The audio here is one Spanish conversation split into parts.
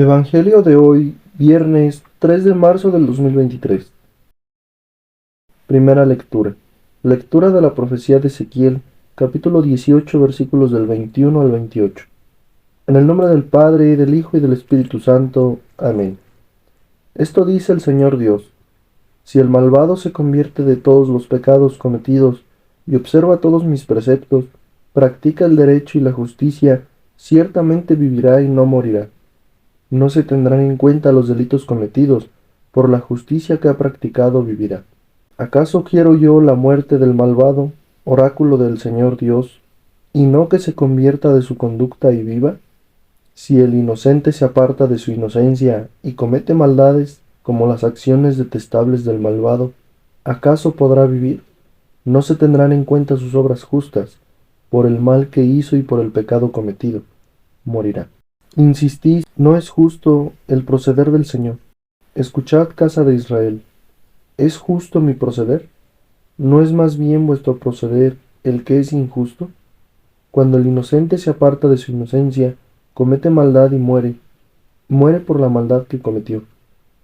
Evangelio de hoy, viernes 3 de marzo del 2023. Primera lectura. Lectura de la profecía de Ezequiel, capítulo 18, versículos del 21 al 28. En el nombre del Padre, del Hijo y del Espíritu Santo. Amén. Esto dice el Señor Dios: si el malvado se convierte de todos los pecados cometidos y observa todos mis preceptos, practica el derecho y la justicia, ciertamente vivirá y no morirá. No se tendrán en cuenta los delitos cometidos, por la justicia que ha practicado vivirá. ¿Acaso quiero yo la muerte del malvado, oráculo del Señor Dios, y no que se convierta de su conducta y viva? Si el inocente se aparta de su inocencia y comete maldades como las acciones detestables del malvado, ¿acaso podrá vivir? No se tendrán en cuenta sus obras justas, por el mal que hizo y por el pecado cometido, morirá. Insistís, no es justo el proceder del Señor. Escuchad, casa de Israel, ¿es justo mi proceder? ¿No es más bien vuestro proceder el que es injusto? Cuando el inocente se aparta de su inocencia, comete maldad y muere, muere por la maldad que cometió.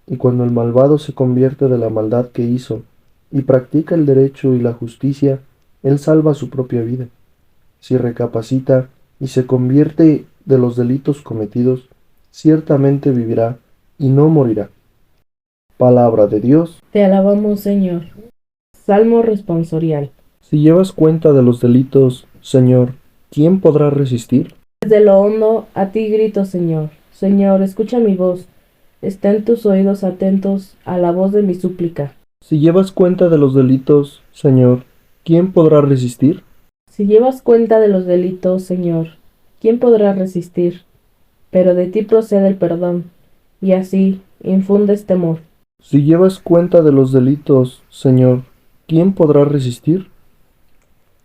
Y cuando el malvado se convierte de la maldad que hizo, y practica el derecho y la justicia, él salva su propia vida. Si recapacita y se convierte de los delitos cometidos, ciertamente vivirá y no morirá. Palabra de Dios. Te alabamos, Señor. Salmo responsorial. Si llevas cuenta de los delitos, Señor, ¿quién podrá resistir? Desde lo hondo a ti grito, Señor. Señor, escucha mi voz. Estén tus oídos atentos a la voz de mi súplica. Si llevas cuenta de los delitos, Señor, ¿quién podrá resistir? Si llevas cuenta de los delitos, Señor, ¿quién podrá resistir? Pero de ti procede el perdón, y así infundes temor. Si llevas cuenta de los delitos, Señor, ¿quién podrá resistir?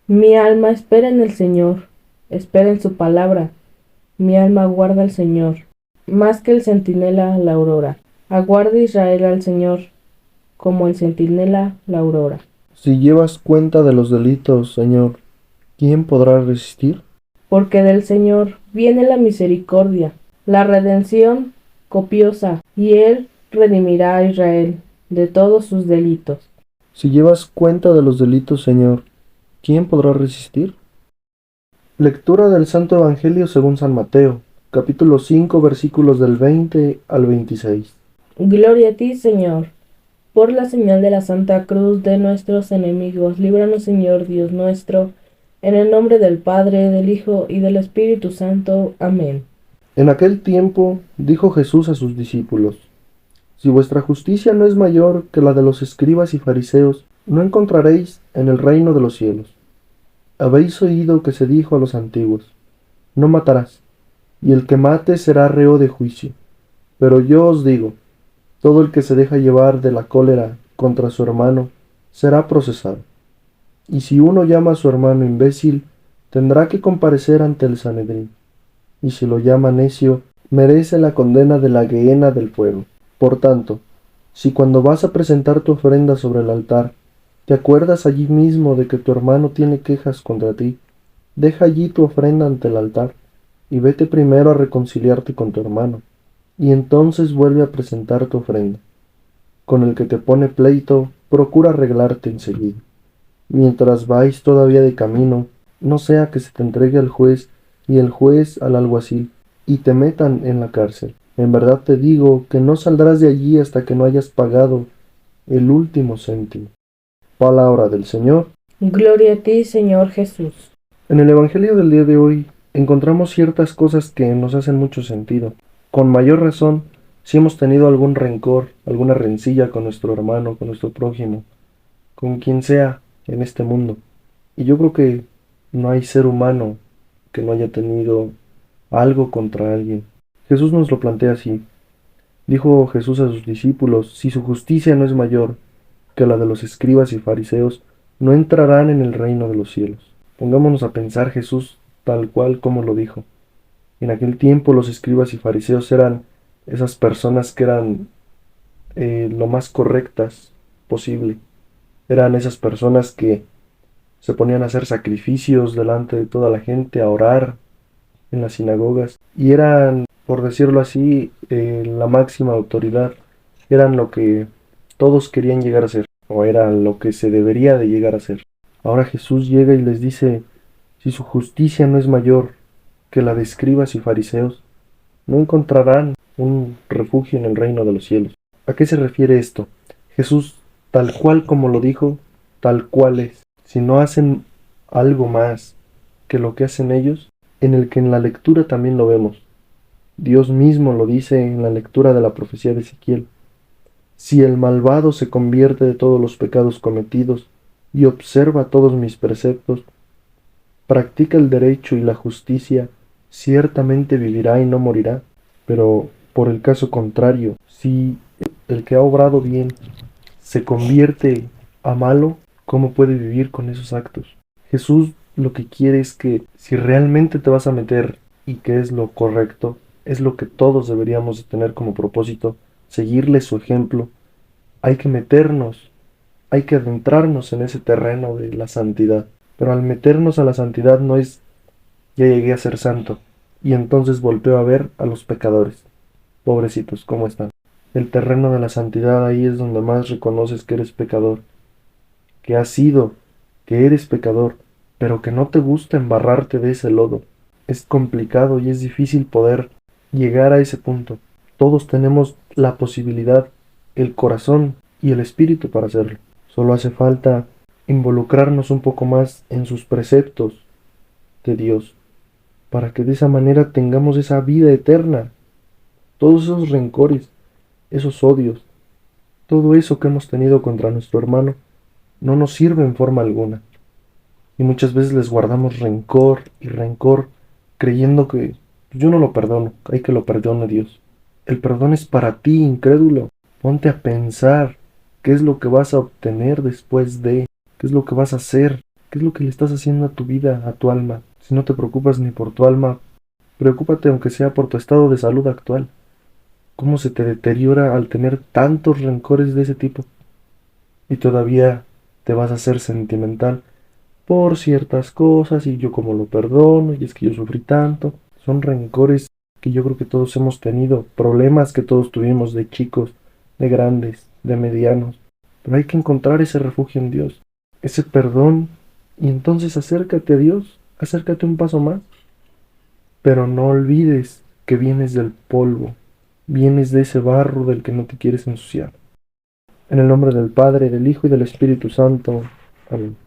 Mi alma espera en el Señor, espera en su palabra. Mi alma aguarda al Señor, más que el centinela la aurora. Aguarda Israel al Señor, como el centinela la aurora. Si llevas cuenta de los delitos, Señor, ¿quién podrá resistir? Porque del Señor viene la misericordia, la redención copiosa, y Él redimirá a Israel de todos sus delitos. Si llevas cuenta de los delitos, Señor, ¿quién podrá resistir? Lectura del Santo Evangelio según San Mateo, capítulo 5, versículos del 20 al 26. Gloria a ti, Señor. Por la señal de la Santa Cruz de nuestros enemigos, líbranos, Señor Dios nuestro, en el nombre del Padre, del Hijo y del Espíritu Santo. Amén. En aquel tiempo dijo Jesús a sus discípulos: si vuestra justicia no es mayor que la de los escribas y fariseos, no encontraréis en el reino de los cielos. Habéis oído que se dijo a los antiguos: no matarás, y el que mate será reo de juicio. Pero yo os digo, todo el que se deja llevar de la cólera contra su hermano será procesado. Y si uno llama a su hermano imbécil, tendrá que comparecer ante el Sanedrín. Y si lo llama necio, merece la condena de la gehenna del fuego. Por tanto, si cuando vas a presentar tu ofrenda sobre el altar, te acuerdas allí mismo de que tu hermano tiene quejas contra ti, deja allí tu ofrenda ante el altar, y vete primero a reconciliarte con tu hermano, y entonces vuelve a presentar tu ofrenda. Con el que te pone pleito, procura arreglarte enseguida. Mientras vais todavía de camino, no sea que se te entregue al juez y el juez al alguacil, y te metan en la cárcel. En verdad te digo que no saldrás de allí hasta que no hayas pagado el último céntimo. Palabra del Señor. Gloria a ti, Señor Jesús. En el Evangelio del día de hoy encontramos ciertas cosas que nos hacen mucho sentido. Con mayor razón, si hemos tenido algún rencor, alguna rencilla con nuestro hermano, con nuestro prójimo, con quien sea en este mundo. Y yo creo que no hay ser humano que no haya tenido algo contra alguien. Jesús nos lo plantea así. Dijo Jesús a sus discípulos: si su justicia no es mayor que la de los escribas y fariseos, no entrarán en el reino de los cielos. Pongámonos a pensar Jesús tal cual como lo dijo. En aquel tiempo los escribas y fariseos eran esas personas que eran lo más correctas posible. Eran esas personas que se ponían a hacer sacrificios delante de toda la gente, a orar en las sinagogas, y eran por decirlo así, la máxima autoridad, eran lo que todos querían llegar a ser, o era lo que se debería de llegar a ser. Ahora Jesús llega y les dice, si su justicia no es mayor que la de escribas y fariseos, no encontrarán un refugio en el reino de los cielos. ¿A qué se refiere esto? Jesús, tal cual como lo dijo, tal cual es. Si no hacen algo más que lo que hacen ellos, en la lectura también lo vemos. Dios mismo lo dice en la lectura de la profecía de Ezequiel. Si el malvado se convierte de todos los pecados cometidos y observa todos mis preceptos, practica el derecho y la justicia, ciertamente vivirá y no morirá. Pero por el caso contrario, si el que ha obrado bien se convierte a malo, ¿cómo puede vivir con esos actos? Jesús lo que quiere es que si realmente te vas a meter y que es lo correcto, es lo que todos deberíamos de tener como propósito, seguirle su ejemplo, hay que meternos, hay que adentrarnos en ese terreno de la santidad. Pero al meternos a la santidad no es ya llegué a ser santo y entonces volteo a ver a los pecadores. Pobrecitos, ¿cómo están? El terreno de la santidad, ahí es donde más reconoces que eres pecador, que has sido, que eres pecador, pero que no te gusta embarrarte de ese lodo. Es complicado y es difícil poder llegar a ese punto. Todos tenemos la posibilidad, el corazón y el espíritu para hacerlo. Solo hace falta involucrarnos un poco más en sus preceptos de Dios, para que de esa manera tengamos esa vida eterna. Todos esos rencores, esos odios, todo eso que hemos tenido contra nuestro hermano, no nos sirve en forma alguna. Y muchas veces les guardamos rencor y rencor, creyendo que yo no lo perdono, hay que lo perdone Dios. El perdón es para ti, incrédulo. Ponte a pensar qué es lo que vas a obtener después de, qué es lo que vas a hacer, qué es lo que le estás haciendo a tu vida, a tu alma. Si no te preocupas ni por tu alma, preocúpate aunque sea por tu estado de salud actual. ¿Cómo se te deteriora al tener tantos rencores de ese tipo? Y todavía te vas a hacer sentimental por ciertas cosas y yo como lo perdono y es que yo sufrí tanto. Son rencores que yo creo que todos hemos tenido, problemas que todos tuvimos de chicos, de grandes, de medianos. Pero hay que encontrar ese refugio en Dios, ese perdón, y entonces acércate a Dios, acércate un paso más. Pero no olvides que vienes del polvo, vienes de ese barro del que no te quieres ensuciar. En el nombre del Padre, del Hijo y del Espíritu Santo. Amén.